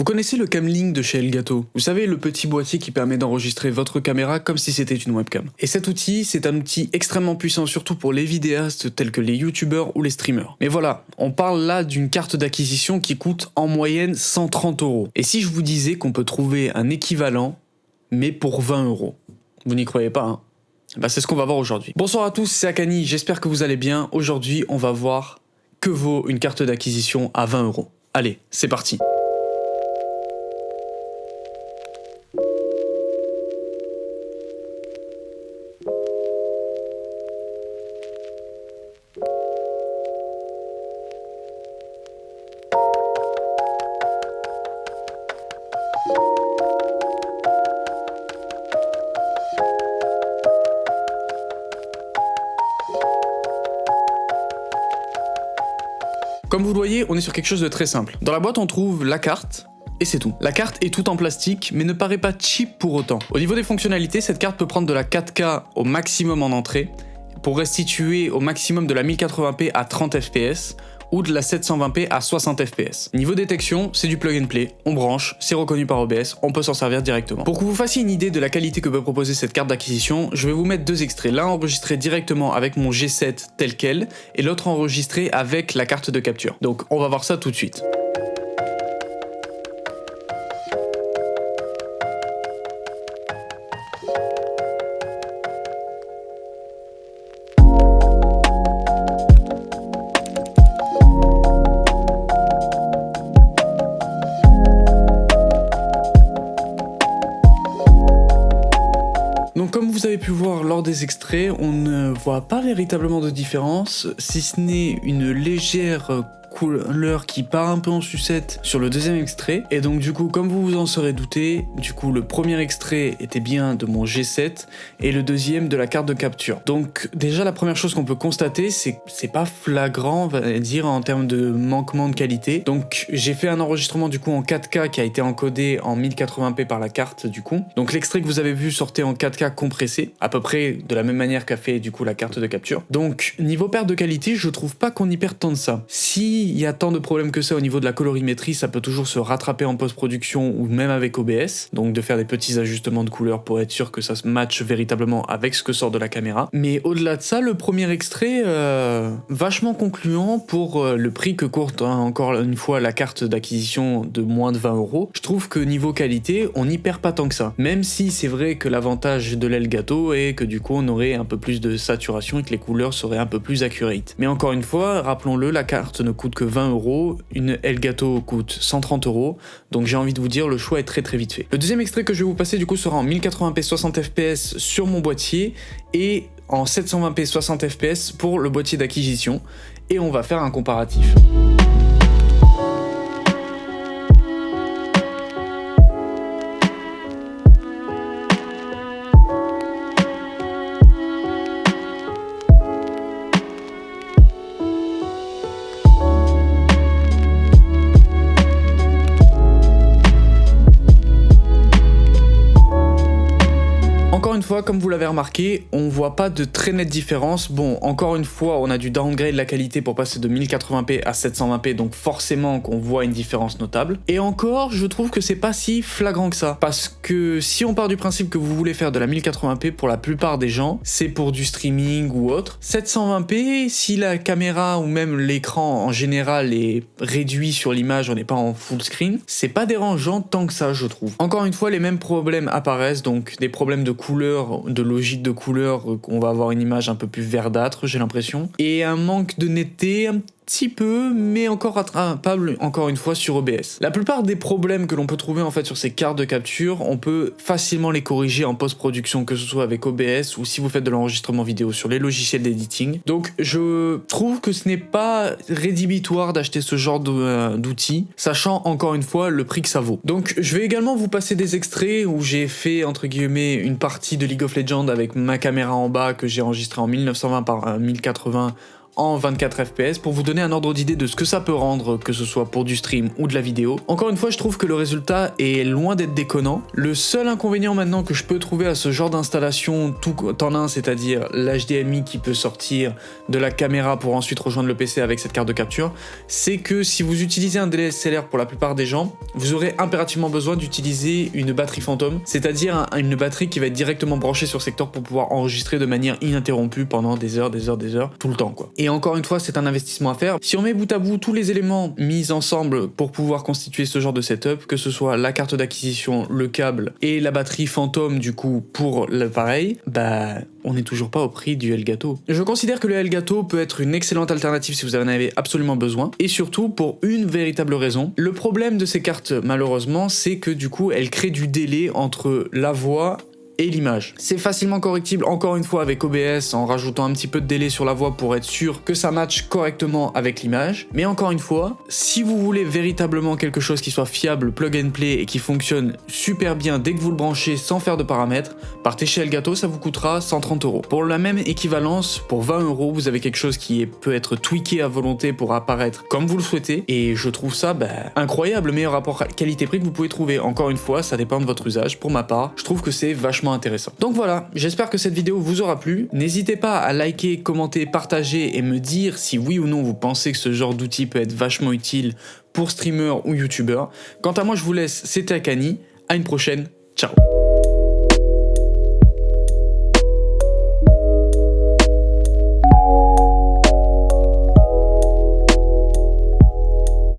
Vous connaissez le Camlink de chez Elgato? Vous savez, le petit boîtier qui permet d'enregistrer votre caméra comme si c'était une webcam. Et cet outil, c'est un outil extrêmement puissant, surtout pour les vidéastes tels que les youtubeurs ou les streamers. Mais voilà, on parle là d'une carte d'acquisition qui coûte en moyenne 130 €. Et si je vous disais qu'on peut trouver un équivalent, mais pour 20 €? Vous n'y croyez pas, hein? Bah, c'est ce qu'on va voir aujourd'hui. Bonsoir à tous, c'est Akani, j'espère que vous allez bien. Aujourd'hui, on va voir que vaut une carte d'acquisition à 20 €. Allez, c'est parti. Comme vous le voyez, on est sur quelque chose de très simple. Dans la boîte, on trouve la carte, et c'est tout. La carte est toute en plastique, mais ne paraît pas cheap pour autant. Au niveau des fonctionnalités, cette carte peut prendre de la 4K au maximum en entrée, pour restituer au maximum de la 1080p à 30 fps, ou de la 720p à 60 fps. Niveau détection, c'est du plug and play, on branche, c'est reconnu par OBS, on peut s'en servir directement. Pour que vous fassiez une idée de la qualité que peut proposer cette carte d'acquisition, je vais vous mettre deux extraits, l'un enregistré directement avec mon G7 tel quel, et l'autre enregistré avec la carte de capture. Donc on va voir ça tout de suite. Donc comme vous avez pu voir lors des extraits, on ne voit pas véritablement de différence, si ce n'est une légère couleur qui part un peu en sucette sur le deuxième extrait. Et donc du coup, comme vous vous en serez douté, du coup le premier extrait était bien de mon G7 et le deuxième de la carte de capture. Donc déjà la première chose qu'on peut constater, c'est que c'est pas flagrant, on va dire, en termes de manquement de qualité. Donc j'ai fait un enregistrement du coup en 4K qui a été encodé en 1080p par la carte du coup. Donc l'extrait que vous avez vu sortait en 4K compressé, à peu près de la même manière qu'a fait du coup la carte de capture. Donc niveau perte de qualité, je trouve pas qu'on y perde tant de ça. Si il y a tant de problèmes que ça au niveau de la colorimétrie, ça peut toujours se rattraper en post-production ou même avec OBS, donc de faire des petits ajustements de couleurs pour être sûr que ça se matche véritablement avec ce que sort de la caméra. Mais au-delà de ça, le premier extrait, vachement concluant pour le prix que coûte encore une fois la carte d'acquisition de moins de 20 €. Je trouve que niveau qualité, on n'y perd pas tant que ça. Même si c'est vrai que l'avantage de l'Elgato est que du coup on aurait un peu plus de saturation et que les couleurs seraient un peu plus accurate. Mais encore une fois, rappelons-le, la carte ne coûte que 20 €, une Elgato coûte 130 €, donc j'ai envie de vous dire, le choix est très vite fait. Le deuxième extrait que je vais vous passer du coup sera en 1080p 60 fps sur mon boîtier et en 720p 60 fps pour le boîtier d'acquisition, et on va faire un comparatif. Encore une fois, comme vous l'avez remarqué, on voit pas de très nette différence. Bon, encore une fois, on a du downgrade de la qualité pour passer de 1080p à 720p, donc forcément qu'on voit une différence notable. Et encore, je trouve que c'est pas si flagrant que ça. Parce que si on part du principe que vous voulez faire de la 1080p, pour la plupart des gens, c'est pour du streaming ou autre. 720p, si la caméra ou même l'écran en général est réduit sur l'image, on n'est pas en full screen, c'est pas dérangeant tant que ça, je trouve. Encore une fois, les mêmes problèmes apparaissent, donc des problèmes de couleur, de logique de couleur, qu'on va avoir une image un peu plus verdâtre, j'ai l'impression, et un manque de netteté un petit peu, mais encore rattrapable encore une fois sur OBS. La plupart des problèmes que l'on peut trouver en fait sur ces cartes de capture, on peut facilement les corriger en post-production, que ce soit avec OBS ou si vous faites de l'enregistrement vidéo sur les logiciels d'editing. Donc je trouve que ce n'est pas rédhibitoire d'acheter ce genre d'outils, sachant encore une fois le prix que ça vaut. Donc je vais également vous passer des extraits où j'ai fait entre guillemets une partie de League of Legends avec ma caméra en bas que j'ai enregistrée en 1920 par 1080 en 24 fps pour vous donner un ordre d'idée de ce que ça peut rendre, que ce soit pour du stream ou de la vidéo. Encore une fois, je trouve que le résultat est loin d'être déconnant. Le seul inconvénient maintenant que je peux trouver à ce genre d'installation tout en un, c'est-à-dire l'HDMI qui peut sortir de la caméra pour ensuite rejoindre le PC avec cette carte de capture, c'est que si vous utilisez un DSLR pour la plupart des gens, vous aurez impérativement besoin d'utiliser une batterie fantôme, c'est-à-dire une batterie qui va être directement branchée sur secteur pour pouvoir enregistrer de manière ininterrompue pendant des heures, tout le temps quoi. Et encore une fois, c'est un investissement à faire. Si on met bout à bout tous les éléments mis ensemble pour pouvoir constituer ce genre de setup, que ce soit la carte d'acquisition, le câble et la batterie fantôme du coup pour l'appareil, bah on n'est toujours pas au prix du Elgato. Je considère que le Elgato peut être une excellente alternative si vous en avez absolument besoin, et surtout pour une véritable raison. Le problème de ces cartes, malheureusement, c'est que du coup, elles créent du délai entre la voix et l'image. C'est facilement correctible encore une fois avec OBS en rajoutant un petit peu de délai sur la voix pour être sûr que ça matche correctement avec l'image. Mais encore une fois, si vous voulez véritablement quelque chose qui soit fiable, plug and play et qui fonctionne super bien dès que vous le branchez sans faire de paramètres, partez chez Elgato, ça vous coûtera 130 €. Pour la même équivalence, pour 20 €, vous avez quelque chose qui peut être tweaké à volonté pour apparaître comme vous le souhaitez. Et je trouve ça incroyable, le meilleur rapport qualité-prix que vous pouvez trouver. Encore une fois, ça dépend de votre usage. Pour ma part, je trouve que c'est vachement intéressant. Donc voilà, j'espère que cette vidéo vous aura plu. N'hésitez pas à liker, commenter, partager et me dire si oui ou non vous pensez que ce genre d'outil peut être vachement utile pour streamers ou youtubeurs. Quant à moi, je vous laisse, c'était Akani. À une prochaine, ciao.